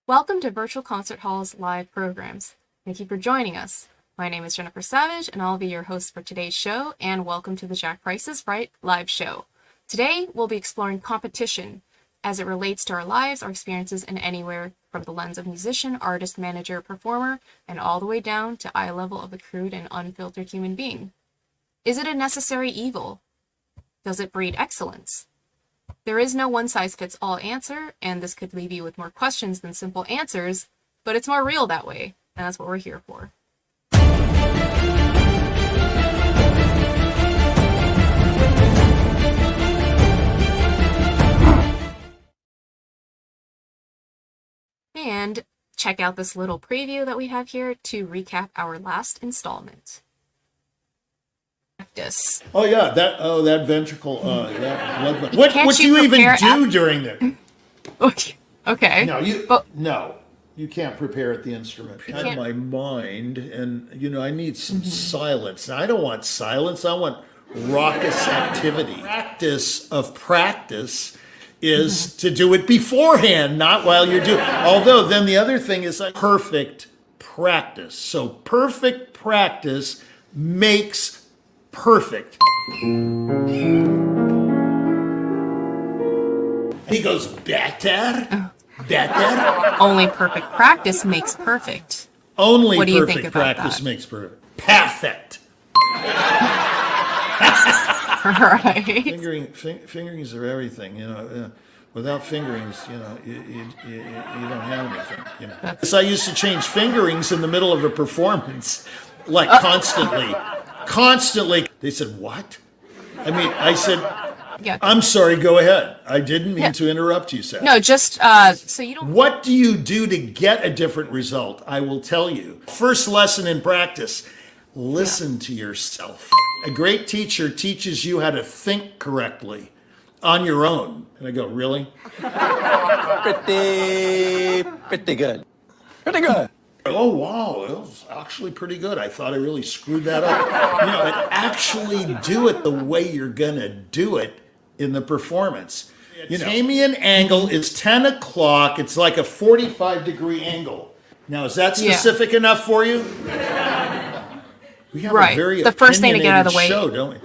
Welcome to Virtual Concert Hall's live programs. Thank you for joining us. My name is Jennifer Savage, and I'll be your host for today's show, and welcome to the Jack Price is Right live show. Today, we'll be exploring competition as it relates to our lives, our experiences, and anywhere from the lens of musician, artist, manager, performer, and all the way down to eye level of the crude and unfiltered human being. Is it a necessary evil? Does it breed excellence? There is no one-size-fits-all answer, and this could leave you with more questions than simple answers, but it's more real that way, and that's what we're here for. And check out this little preview that we have here to recap our last installment. Practice. Oh yeah, that ventricle. What do you even do during the? Okay. No, you can't prepare at the instrument. I have my mind, and I need some silence. Now, I don't want silence. I want raucous activity. Practice of practice is to do it beforehand, not while you're doing. Although then the other thing is like perfect practice. So perfect practice makes perfect. He goes, better. Only perfect practice makes perfect. Only what do you think perfect about practice that? makes perfect. Perfect. Right. Fingerings are everything, you know. Without fingerings, you know, you don't have anything, you know. So I used to change fingerings in the middle of a performance, like constantly. They said, what? I said, Yeah. I'm sorry, go ahead. I didn't mean to interrupt you, Seth. No, just so you don't. What do you do to get a different result? I will tell you. First lesson in practice, listen to yourself. A great teacher teaches you how to think correctly on your own. And I go, really? Pretty good. Pretty good. Oh, wow, it was actually pretty good. I thought I really screwed that up. You know, but actually do it the way you're going to do it in the performance. You know, Atamian angle is 10 o'clock. It's like a 45-degree angle. Now, is that specific enough for you? We have a very the first thing to get out of the way. Show, don't we?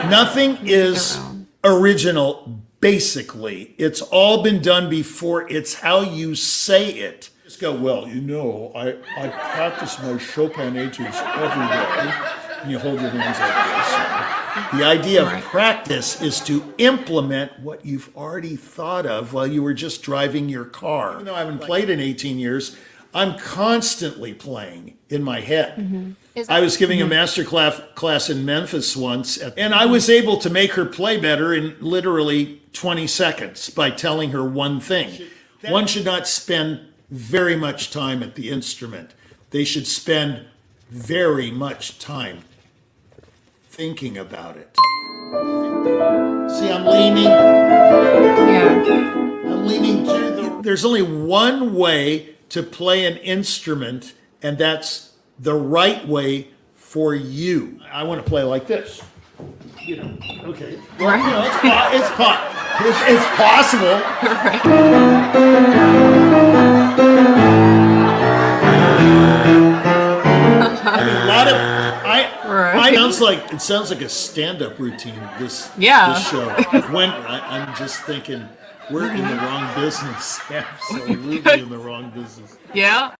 Nothing is original, basically. It's all been done before. It's how you say it. Just go, well, you know, I practice my Chopin etudes every day. And you hold your hands like this. The idea of practice is to implement what you've already thought of while you were just driving your car. Even though I haven't played in 18 years, I'm constantly playing in my head. I was giving a master class in Memphis once, and I was able to make her play better in literally 20 seconds by telling her one thing. One should not spend very much time at the instrument. They should spend very much time thinking about it. See, I'm leaning. Yeah. I'm leaning to the. There's only one way to play an instrument, and that's the right way for you. I want to play like this. You know, okay. Well, you know, it's possible. A lot of it sounds like a stand-up routine. This show. When I'm just thinking we're in the wrong business. Absolutely in the wrong business. Yeah.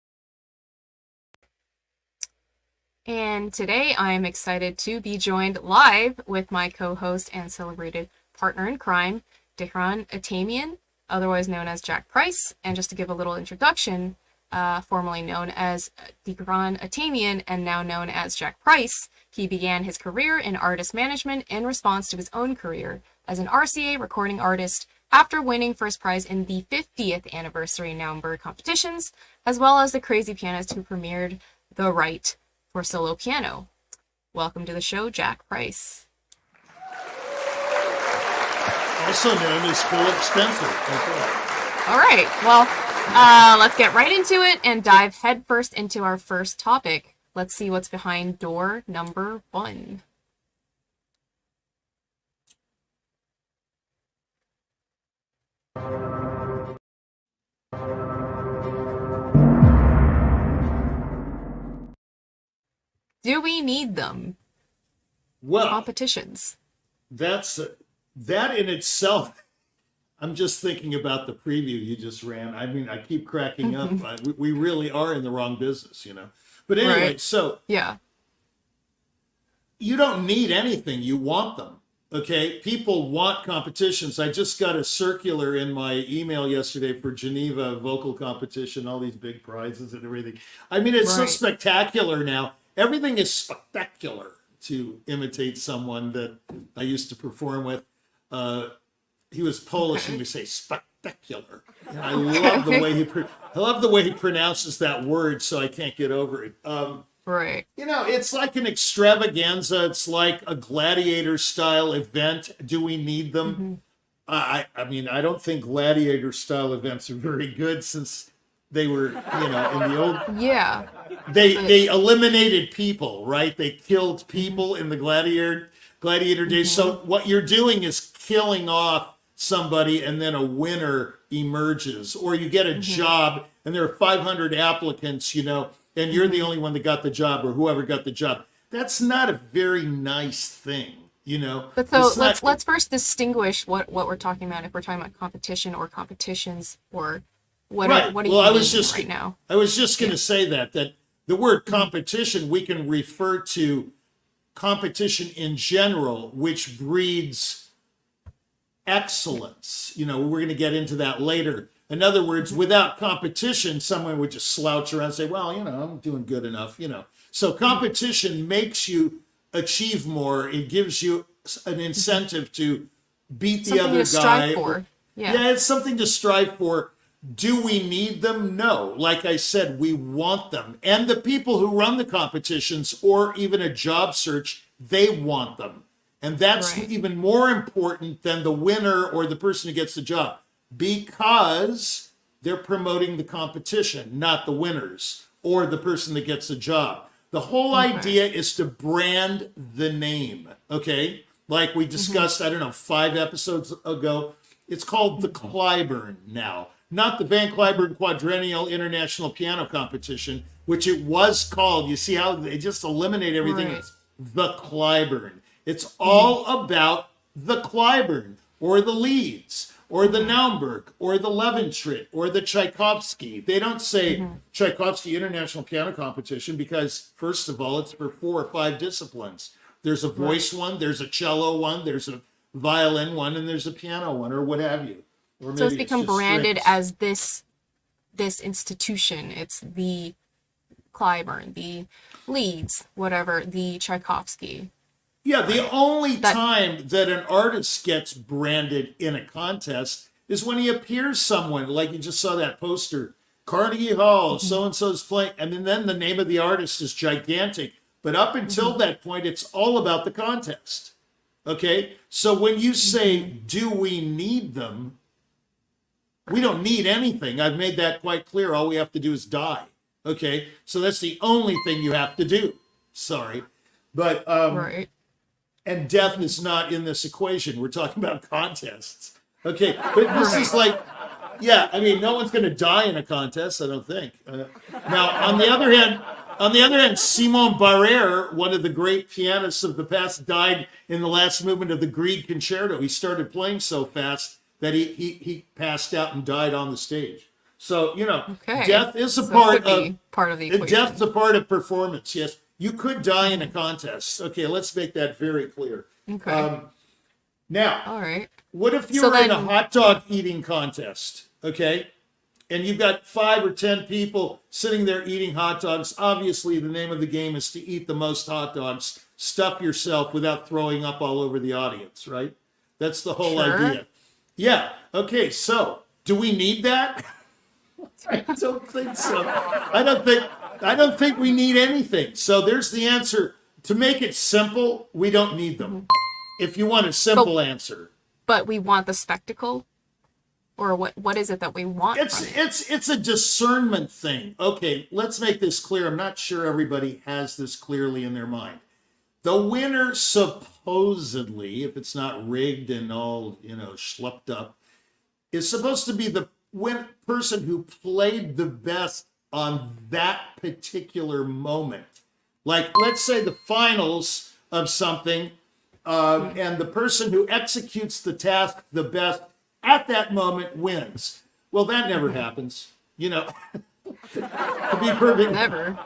And today I am excited to be joined live with my co-host and celebrated partner in crime, Dihran Atamian, otherwise known as Jack Price. And just to give a little introduction, formerly known as Dihran Atamian and now known as Jack Price, he began his career in artist management in response to his own career as an RCA recording artist after winning first prize in the 50th anniversary Nuremberg competitions, as well as the crazy pianist who premiered The Right for solo piano. Welcome to the show, Jack Price. Also known as Philip Spencer. Okay. All right, well, let's get right into it and dive headfirst into our first topic. Let's see what's behind door number 1. Do we need them? Well, competitions. That in itself. I'm just thinking about the preview you just ran. I mean, I keep cracking up. We really are in the wrong business, you know. But anyway, so yeah, you don't need anything. You want them. Okay, people want competitions. I just got a circular in my email yesterday for Geneva vocal competition, all these big prizes and everything. I mean, it's so spectacular now. Everything is spectacular, to imitate someone that I used to perform with. He was Polish, and we say spectacular. And I love the way he pronounces that word, so I can't get over it. Right. You know, it's like an extravaganza. It's like a gladiator-style event. Do we need them? I mean, I don't think gladiator-style events are very good since they were, you know, in the old... Yeah. They eliminated people, right? They killed people in the gladiator. Gladiator days. So what you're doing is killing off somebody and then a winner emerges. Or you get a job and there are 500 applicants, and you're the only one that got the job or whoever got the job. That's not a very nice thing, But so let's first distinguish what we're talking about if we're talking about competition or competitions or what Right. what are Well, you I was meaning just right now? I was just going to say that the word competition we can refer to competition in general, which breeds excellence. We're going to get into that later. In other words, without competition, someone would just slouch around and say, well, I'm doing good enough, So competition makes you achieve more. It gives you an incentive to beat the Something other to strive guy. for. Yeah, it's something to strive for. Do we need them? No. Like I said, we want them. And the people who run the competitions or even a job search, they want them. And that's Right. even more important than the winner or the person who gets the job because they're promoting the competition, not the winners or the person that gets the job. The whole idea is to brand the name, okay? Like we discussed, 5 episodes ago. It's called the Clyburn now. Not the Van Cliburn Quadrennial International Piano Competition, which it was called. You see how they just eliminate everything? Right. It's the Clyburn. It's all about the Clyburn or the Leeds or the Naumburg or the Leventritt or the Tchaikovsky. They don't say Tchaikovsky International Piano Competition because, first of all, it's for 4 or 5 disciplines. There's a voice one, there's a cello one, there's a violin one, and there's a piano one or what have you. Or So it's maybe become just branded strings. as this institution. It's the Clyburn, the Leeds, whatever, the Tchaikovsky. Yeah, the only time that an artist gets branded in a contest is when he appears somewhere. Like you just saw that poster, Carnegie Hall, so-and-so's playing, and then the name of the artist is gigantic. But up until that point, it's all about the contest. Okay? So when you say, do we need them? We don't need anything. I've made that quite clear. All we have to do is die. Okay? So that's the only thing you have to do. Sorry. But, Right. and death is not in this equation. We're talking about contests. Okay? But this is like, no one's going to die in a contest, I don't think. Now, on the other hand, Simon Barrère, one of the great pianists of the past, died in the last movement of the Grieg Concerto. He started playing so fast that he passed out and died on the stage. So, Okay. death is a So it part could be of part of the equation. death's a part of performance. Yes, you could die in a contest. Okay, let's make that very clear. Okay. Now, All right. what if you So were in a then- hot dog eating contest? Okay, and you've got 5 or 10 people sitting there eating hot dogs. Obviously, the name of the game is to eat the most hot dogs, stuff yourself without throwing up all over the audience, right? That's the whole Sure. idea. Yeah. Okay. So, do we need that? I don't think so. I don't think we need anything. So there's the answer. To make it simple, we don't need them. If you want a simple answer. But we want the spectacle? Or what is it that we want? It's from it? it's a discernment thing. Okay, let's make this clear. I'm not sure everybody has this clearly in their mind. The winner supposedly, if it's not rigged and all, schlepped up, is supposed to be the person who played the best on that particular moment. Like, let's say the finals of something, and the person who executes the task the best at that moment wins. Well, that never happens, To be perfect. Never.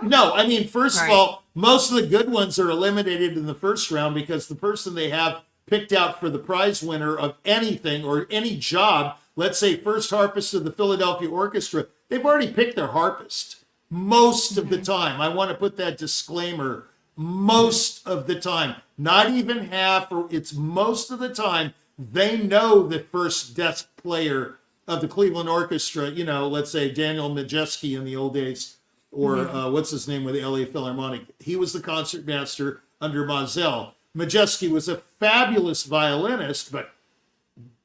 No, I mean, first of Right. all, most of the good ones are eliminated in the first round because the person they have picked out for the prize winner of anything or any job, let's say first harpist of the Philadelphia Orchestra, they've already picked their harpist most of the time. I want to put that disclaimer, most of the time, not even half, or it's most of the time, they know the first desk player of the Cleveland Orchestra, let's say Daniel Majeski in the old days, or what's his name with the LA Philharmonic. He was the concertmaster under Mazel. Majeski was a fabulous violinist, but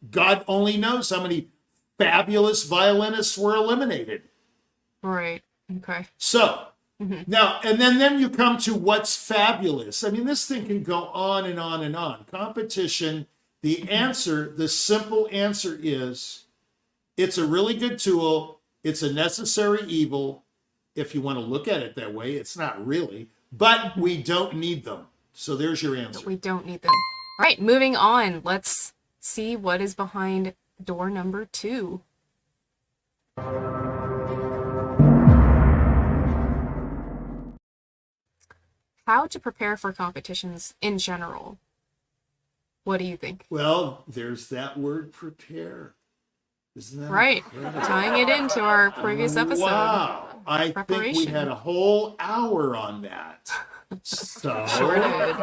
God only knows how many fabulous violinists were eliminated. Right. Okay. So Now, and then you come to what's fabulous. I mean, this thing can go on and on and on. Competition, the answer, the simple answer is it's a really good tool. It's a necessary evil. If you want to look at it that way, it's not really, but we don't need them. So there's your answer. But we don't need them. All right, moving on. Let's see what is behind door number 2. How to prepare for competitions in general. What do you think? Well, there's that word prepare. Isn't that Right. incredible? Tying it into our previous episode. Wow. I think we Preparation. had a whole hour on that. So Sure did.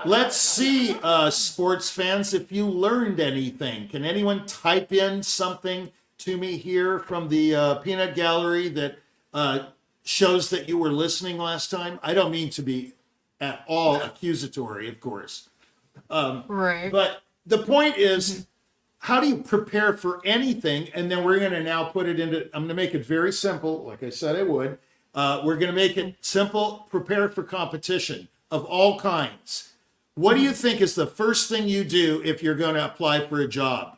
let's see, sports fans, if you learned anything. Can anyone type in something to me here from the peanut gallery that shows that you were listening last time? I don't mean to be at all accusatory, of course. Right. But the point is, how do you prepare for anything? And then we're going to now put it into, I'm going to make it very simple, like I said I would. We're going to make it simple, prepare for competition of all kinds. What do you think is the first thing you do if you're going to apply for a job?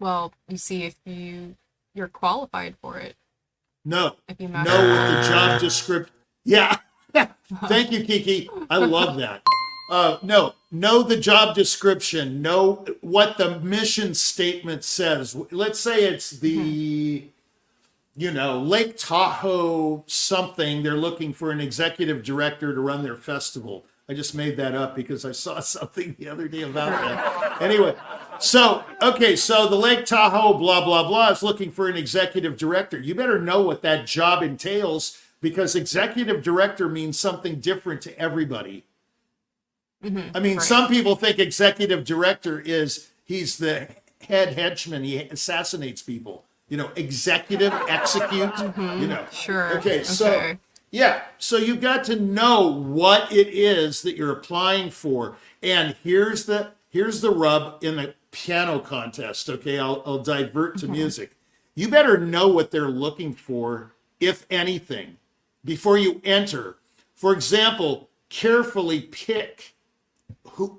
Well, you see if you're qualified for it. No. If you Know matter. what the job description. Yeah. Thank you, Kiki. I love that. No, know the job description. Know what the mission statement says. Let's say it's the, Lake Tahoe something. They're looking for an executive director to run their festival. I just made that up because I saw something the other day about that. Anyway, so the Lake Tahoe blah, blah, blah is looking for an executive director. You better know what that job entails because executive director means something different to everybody. I mean, right. Some people think executive director he's the head henchman. He assassinates people. Executive, execute, Sure. Okay, so you've got to know what it is that you're applying for. And here's the rub in the piano contest. Okay, I'll divert to music. You better know what they're looking for, if anything, before you enter. For example, carefully pick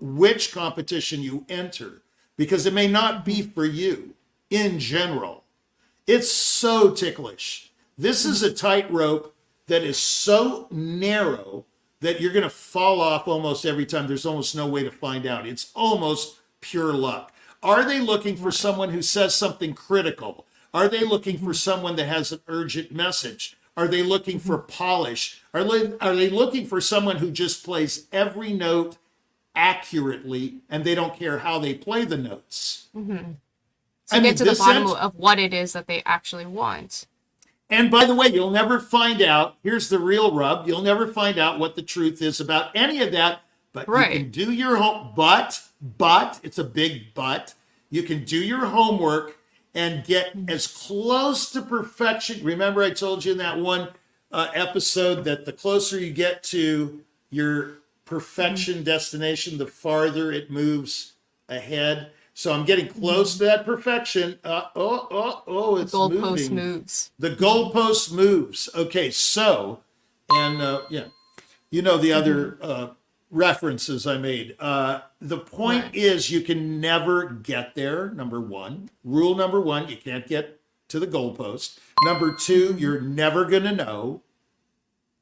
which competition you enter, because it may not be for you in general. It's so ticklish. This is a tightrope that is so narrow that you're going to fall off almost every time. There's almost no way to find out. It's almost pure luck. Are they looking for someone who says something critical? Are they looking for someone that has an urgent message? Are they looking for polish? Are they looking for someone who just plays every note accurately and they don't care how they play the notes? So get to the bottom of what it is that they actually want. And by the way, you'll never find out. Here's the real rub. You'll never find out what the truth is about any of that. But right. You can do your home. But it's a big but. You can do your homework and get as close to perfection. Remember, I told you in that one episode that the closer you get to your perfection destination, the farther it moves ahead. So I'm getting close to that perfection. It's The goalpost moving. moves. The goalpost moves. Okay, so, and the other references I made. The point is you can never get there, number one. Rule number one, you can't get to the goalpost. Number two, you're never going to know.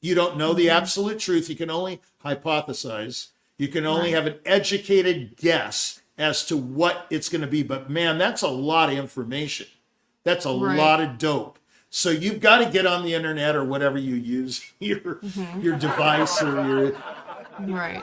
You don't know the absolute truth. You can only hypothesize. You can only have an educated guess as to what it's going to be. But man, that's a lot of information. That's a lot of dope. So you've got to get on the internet or whatever you use, your device or your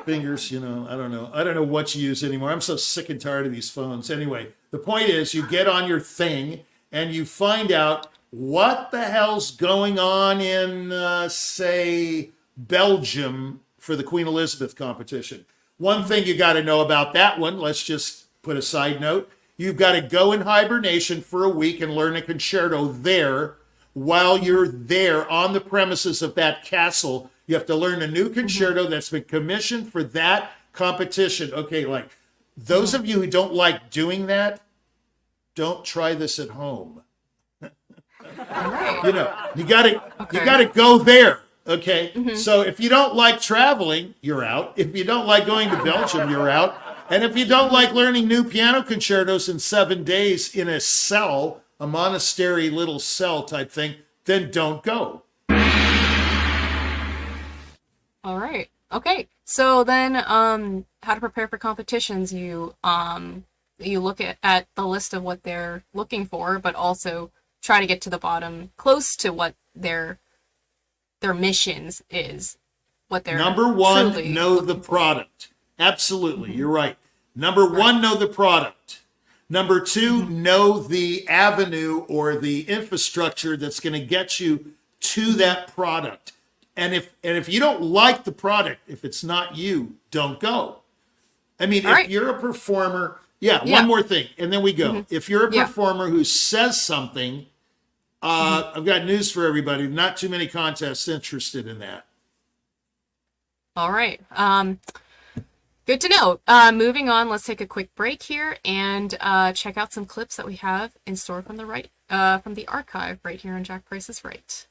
fingers, I don't know. I don't know what you use anymore. I'm so sick and tired of these phones. Anyway, the point is you get on your thing and you find out what the hell's going on in, say, Belgium for the Queen Elizabeth competition. One thing you got to know about that one, let's just put a side note. You've got to go in hibernation for a week and learn a concerto there while you're there on the premises of that castle. You have to learn a new concerto that's been commissioned for that competition. Okay, like those of you who don't like doing that, don't try this at home. All right. You know, you gotta Okay. go there. Okay. So if you don't like traveling, you're out. If you don't like going to Belgium, you're out. And if you don't like learning new piano concertos in 7 days in a cell, a monastery little cell type thing, then don't go. All right. Okay. So then, how to prepare for competitions? You look at the list of what they're looking for, but also try to get to the bottom, close to what their missions is, what they're Number one, truly know the looking for. product. Absolutely, you're right. Number one, know the product. Number two, know the avenue or the infrastructure that's going to get you to that product. And if you don't like the product, if it's not you, don't go. I mean, All if right. you're a performer, Yeah. one more thing, and then we go. If you're a Yeah. performer who says something, I've got news for everybody. Not too many contests interested in that. All right. Good to know. Moving on, let's take a quick break here and check out some clips that we have in store from the archive right here on Jack Price is Right.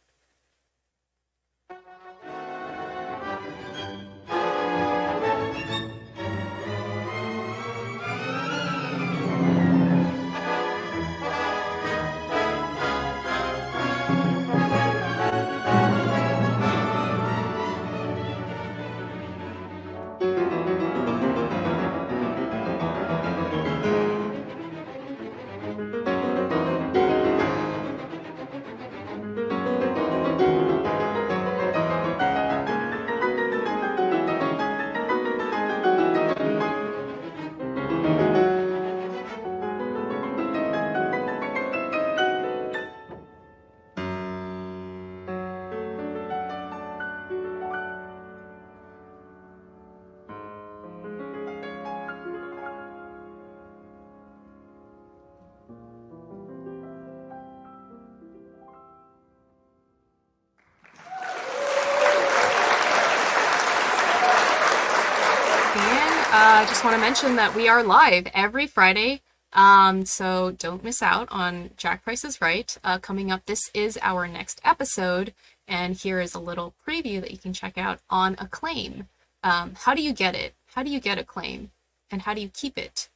And I just want to mention that we are live every Friday, so don't miss out on Jack Price is Right. Coming up, this is our next episode, and here is a little preview that you can check out on Acclaim. How do you get it? How do you get Acclaim? And how do you keep it?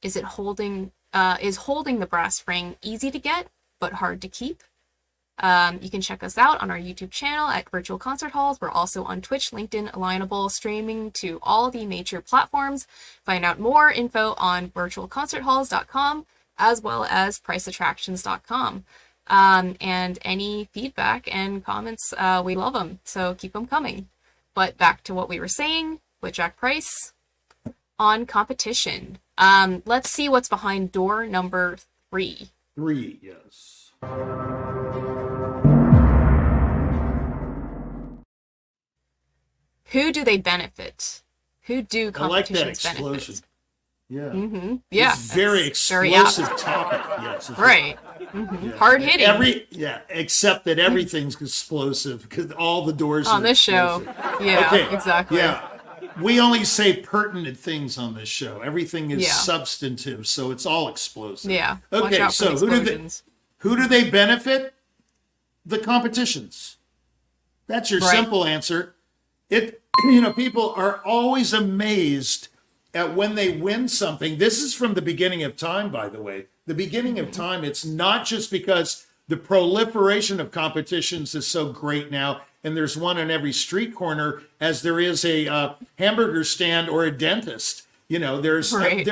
Is holding the brass ring easy to get, but hard to keep? You can check us out on our YouTube channel at Virtual Concert Halls. We're also on Twitch, LinkedIn, Alignable, streaming to all the major platforms. Find out more info on virtualconcerthalls.com as well as priceattractions.com. And any feedback and comments, we love them, so keep them coming. But back to what we were saying with Jack Price on competition. Let's see what's behind door number 3. 3, yes. Who do they benefit? Who do I like that competitions explosion. benefit? Yeah. Yeah, It's very that's very apt. explosive topic. Yes. Right. Yeah. Hard hitting. Except that everything's explosive because all the doors On are this show. explosive. Yeah, Okay. exactly. Yeah. We only say pertinent things on this show. Everything is Yeah. substantive, so it's all explosive. Yeah. Watch Okay, out for so the who explosions. do they benefit? The competitions. That's your Right. simple answer. People are always amazed at when they win something. This is from the beginning of time, by the way. The beginning of time, it's not just because the proliferation of competitions is so great now, and there's one on every street corner, as there is a hamburger stand or a dentist. There's Right.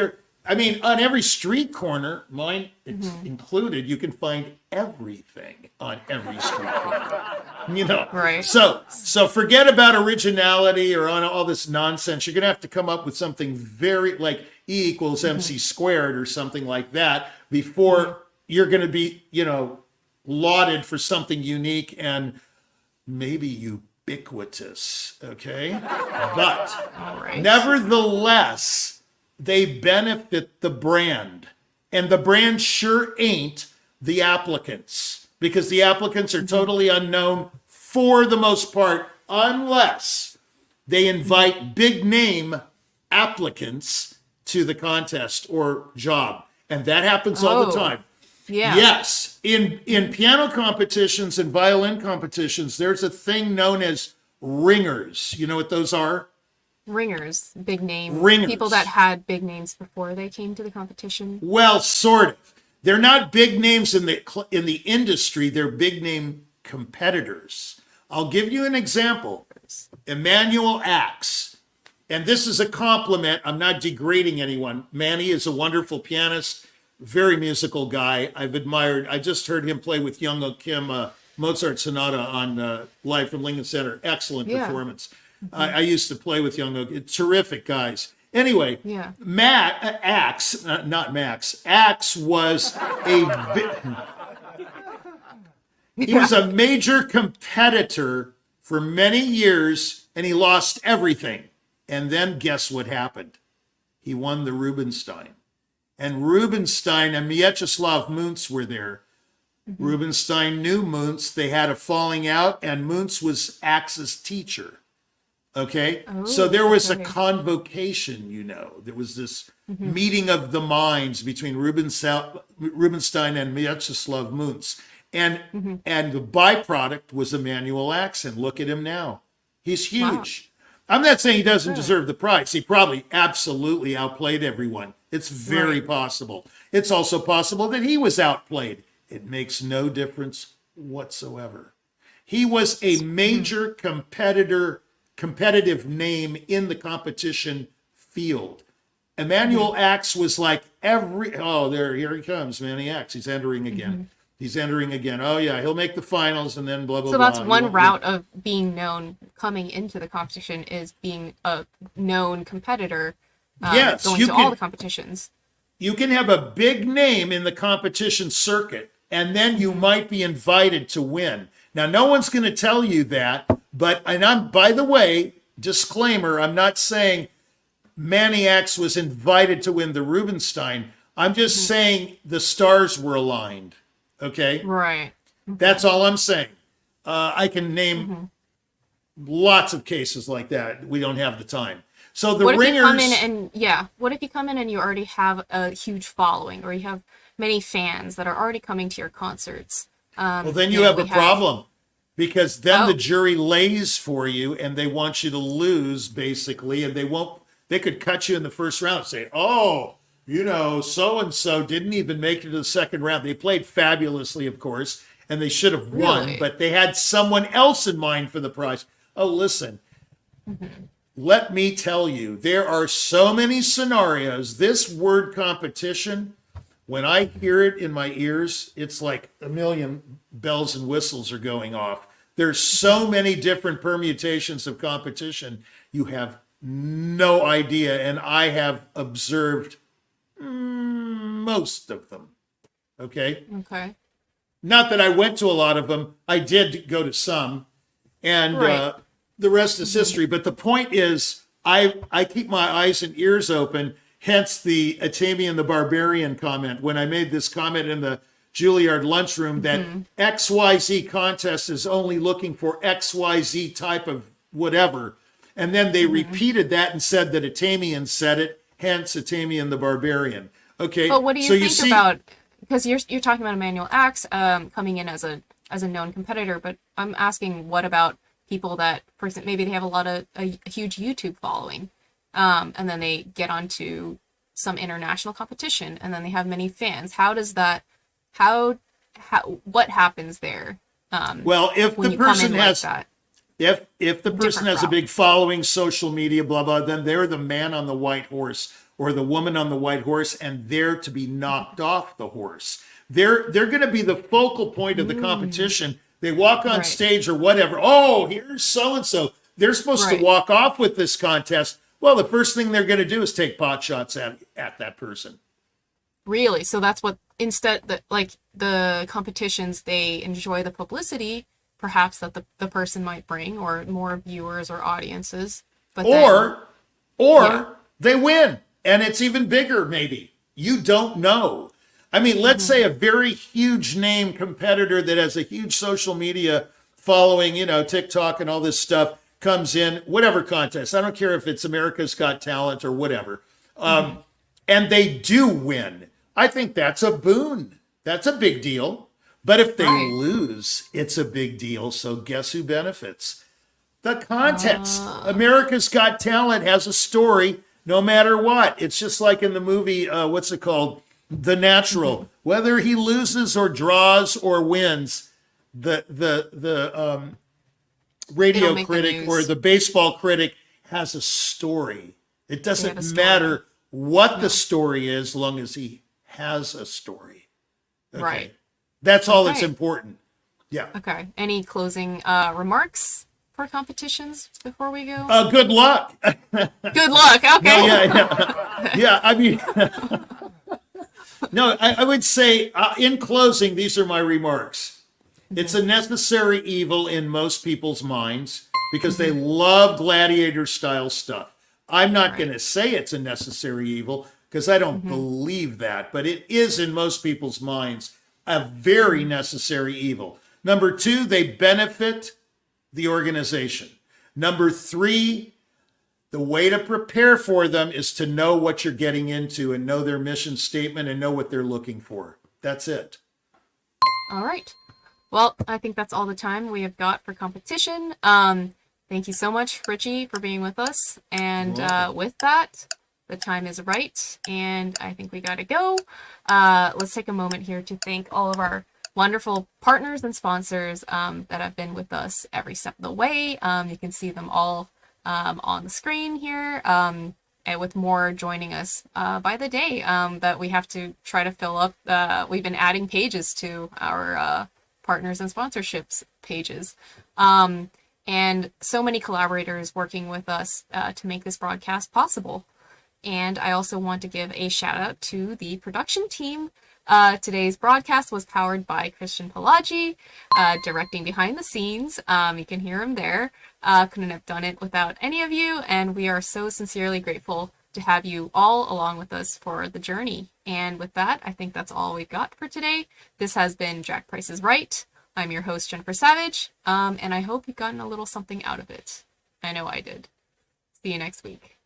on every street corner, mine included, you can find everything on every street corner. Right. So forget about originality or on all this nonsense. You're gonna have to come up with something very like E equals MC squared or something like that before you're gonna be, lauded for something unique and maybe ubiquitous. Okay, but All right. nevertheless, they benefit the brand, and the brand sure ain't the applicants, because the applicants are totally unknown for the most part, unless they invite big name applicants to the contest or job. And that happens all the Oh. time. Yeah. Yes. In piano competitions and violin competitions, there's a thing known as ringers. You know what those are? Ringers, big name. Ringers. People that had big names before they came to the competition. Well, sort of. They're not big names in the industry. They're big name competitors. I'll give you an example. Emmanuel Axe. And this is a compliment. I'm not degrading anyone. Manny is a wonderful pianist, very musical guy. I just heard him play with Young Ok Kim, Mozart Sonata on Live from Lincoln Center. Excellent performance. I used to play with Young Ok. Terrific guys. Anyway, Axe, not Max, Axe was he was a major competitor for many years, and he lost everything. And then guess what happened? He won the Rubinstein. And Rubinstein and Mieczysław Muntz were there. Rubinstein knew Muntz. They had a falling out, and Muntz was Axe's teacher. Okay? So there was a convocation, There was this meeting of the minds between Rubinstein and Mieczysław Muntz. And the byproduct was Emmanuel Axe. And look at him now. He's huge. Wow. I'm not saying he doesn't deserve the prize. He probably absolutely outplayed everyone. It's very possible. It's also possible that he was outplayed. It makes no difference whatsoever. He was a major competitive name in the competition field. Emmanuel Axe was like here he comes, Manny Axe. He's entering again. He's entering again. Oh, yeah, he'll make the finals and then blah, blah, blah. So that's one route of being known coming into the competition is being a known competitor going to all the competitions. You can have a big name in the competition circuit, and then you might be invited to win. Now, no one's going to tell you that, by the way, disclaimer, I'm not saying Manny Axe was invited to win the Rubinstein. I'm just saying the stars were aligned. Okay? Right. That's all I'm saying. I can name lots of cases like that. We don't have the time. So the ringers... What if you come in and you already have a huge following, or you have many fans that are already coming to your concerts? Well, then you have a problem. Because then the jury lays for you, and they want you to lose, basically, and they could cut you in the first round and say, so-and-so didn't even make it to the second round. They played fabulously, of course, and they should have won, but they had someone else in mind for the prize. Oh, listen, let me tell you, there are so many scenarios. This word competition, when I hear it in my ears, it's like a million bells and whistles are going off. There's so many different permutations of competition. You have no idea, and I have observed most of them. Okay. Not that I went to a lot of them. I did go to some, and the rest is history. But the point is, I keep my eyes and ears open. Hence the Atamian the Barbarian comment when I made this comment in the Juilliard lunchroom that XYZ contest is only looking for XYZ type of whatever, and then they repeated that and said that Atamian said it. Hence, Atamian the Barbarian. Okay. But what do you think about? Because you're talking about Emmanuel Axe coming in as a known competitor, but I'm asking, what about people that, for example, maybe they have a huge YouTube following, and then they get onto some international competition, and then they have many fans. How does that? What happens there? Well, if the person has that. If the person has a big following, social media, blah, blah, then they're the man on the white horse or the woman on the white horse, and they're to be knocked off the horse. They're going to be the focal point of the competition. They walk on stage or whatever. Oh, here's so-and-so. They're supposed to walk off with this contest. Well, the first thing they're going to do is take pot shots at that person. Really? So that's what, instead, the competitions, they enjoy the publicity perhaps that the person might bring, or more viewers or audiences, but they win, and it's even bigger. Maybe you don't know. I mean, let's say a very huge name competitor that has a huge social media following, TikTok and all this stuff, comes in, whatever contest. I don't care if it's America's Got Talent or whatever, and they do win. I think that's a boon. That's a big deal. But if they Right. lose, it's a big deal. So guess who benefits? The contest. America's Got Talent has a story no matter what. It's just like in the movie, what's it called? The Natural. Whether he loses or draws or wins, the radio make the critic news. or the baseball critic has a story. It have doesn't a story. matter what the story is, as long as he has a story. Okay. Right. That's all that's Okay. important. Yeah. Okay. Any closing remarks for competitions before we go? Good luck. Good luck. Okay. Yeah. I mean, no, I would say in closing, these are my remarks. It's a necessary evil in most people's minds because they love gladiator style stuff. I'm not going to say it's a necessary evil because I don't believe that, but it is in most people's minds a very necessary evil. Number two, they benefit the organization. Number three, the way to prepare for them is to know what you're getting into and know their mission statement and know what they're looking for. That's it. All right. Well, I think that's all the time we have got for competition. Thank you so much, Richie, for being with us. And with that, the time is right, and I think we got to go. Let's take a moment here to thank all of our wonderful partners and sponsors that have been with us every step of the way. You can see them all on the screen here, and with more joining us by the day that we have to try to fill up. We've been adding pages to our partners and sponsorships pages. And so many collaborators working with us to make this broadcast possible. And I also want to give a shout out to the production team. Today's broadcast was powered by Christian Pelagi, directing behind the scenes. You can hear him there. Couldn't have done it without any of you, and we are so sincerely grateful to have you all along with us for the journey. And with that, I think that's all we've got for today. This has been Jack Price is Right. I'm your host, Jennifer Savage, and I hope you've gotten a little something out of it. I know I did. See you next week.